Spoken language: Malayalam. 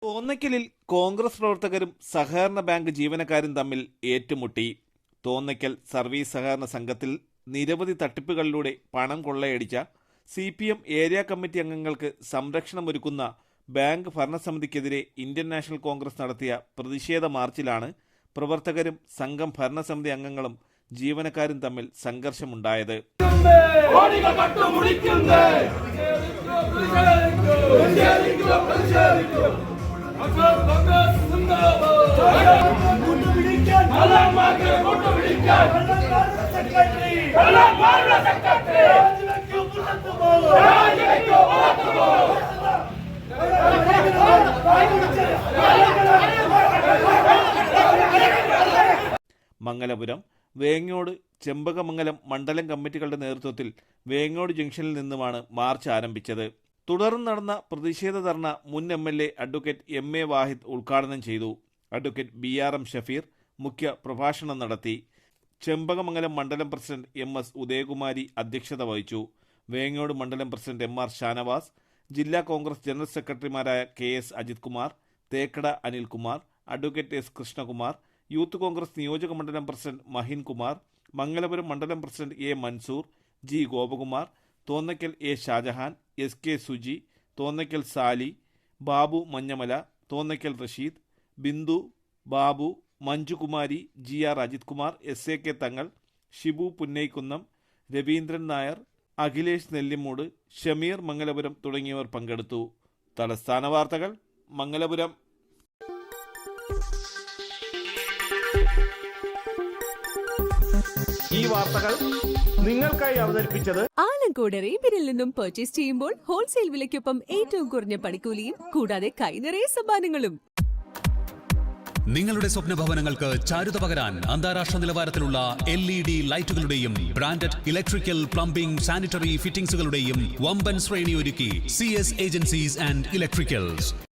തോന്നയ്ക്കലിൽ കോൺഗ്രസ് പ്രവർത്തകരും സഹകരണ ബാങ്ക് ജീവനക്കാരും തമ്മിൽ ഏറ്റുമുട്ടി. തോന്നയ്ക്കൽ സർവീസ് സഹകരണ സംഘത്തിൽ നിരവധി തട്ടിപ്പുകളിലൂടെ പണം കൊള്ളയടിച്ച CPM ഏരിയ കമ്മിറ്റി അംഗങ്ങൾക്ക് സംരക്ഷണമൊരുക്കുന്ന ബാങ്ക് ഭരണസമിതിക്കെതിരെ ഇന്ത്യൻ നാഷണൽ കോൺഗ്രസ് നടത്തിയ പ്രതിഷേധ മാർച്ചിലാണ് പ്രവർത്തകരും സംഘം ഭരണസമിതി അംഗങ്ങളും ജീവനക്കാരും തമ്മിൽ സംഘർഷമുണ്ടായത്. മംഗലപുരം, വേങ്ങോട്, ചെമ്പകമംഗലം മണ്ഡലം കമ്മിറ്റികളുടെ നേതൃത്വത്തിൽ വേങ്ങോട് ജംഗ്ഷനിൽ നിന്നുമാണ് മാർച്ച് ആരംഭിച്ചത്. തുടർന്ന് നടന്ന പ്രതിഷേധ ധർണ മുൻ MLA അഡ്വക്കേറ്റ് MA വാഹിദ് ഉദ്ഘാടനം ചെയ്തു. അഡ്വക്കേറ്റ് BRM ഷഫീർ മുഖ്യ പ്രഭാഷണം നടത്തി. ചെമ്പകമംഗലം മണ്ഡലം പ്രസിഡന്റ് MS ഉദയകുമാരി അധ്യക്ഷത വഹിച്ചു. വേങ്ങോട് മണ്ഡലം പ്രസിഡന്റ് MR ഷാനവാസ്, ജില്ലാ കോൺഗ്രസ് ജനറൽ സെക്രട്ടറിമാരായ KS Ajith Kumar, Thekkada Anilkumar, advocate S Krishnakumar, youth Congress നിയോജക മണ്ഡലം പ്രസിഡന്റ് മഹിൻ കുമാർ, മംഗലപുരം മണ്ഡലം president A Mansoor, G Gopakumar, Thonnakkal A Shajahan, SK Suji, Thonnakkal Sali, Babu Manjamala, Thonnakkal Rasheed, Bindu, Babu, Manjukumari, GR Ajith Kumar, SAK Thangal, Shibu പുന്നൈക്കുന്നം, Raveendran Nair, Akhilesh Nellimoodu, Shameer Mangalapuram തുടങ്ങിയവർ പങ്കെടുത്തു. തലസ്ഥാന വാർത്തകൾ, മംഗലപുരം. ഈ വാർത്തകൾ നിങ്ങൾക്കായി അവതരിപ്പിച്ചത് ആലങ്കോട് റേബിനിൽ നിന്നും പർച്ചേസ് ചെയ്യുമ്പോൾ ഹോൾസെയിൽ വിലയ്ക്കൊപ്പം ഏറ്റവും കുറഞ്ഞ പണിക്കൂലിയും കൂടാതെ കൈനിറയെ സമ്മാനങ്ങളും. നിങ്ങളുടെ സ്വപ്ന ഭവനങ്ങൾക്ക് ചാരുത പകരാൻ അന്താരാഷ്ട്ര നിലവാരത്തിലുള്ള LED ലൈറ്റുകളുടെയും ബ്രാൻഡഡ് ഇലക്ട്രിക്കൽ, പ്ലംബിംഗ്, സാനിറ്ററി ഫിറ്റിംഗ്സുകളുടെയും വമ്പൻ ശ്രേണി ഒരുക്കി CS ഏജൻസീസ് ആൻഡ് ഇലക്ട്രിക്കൽസ്.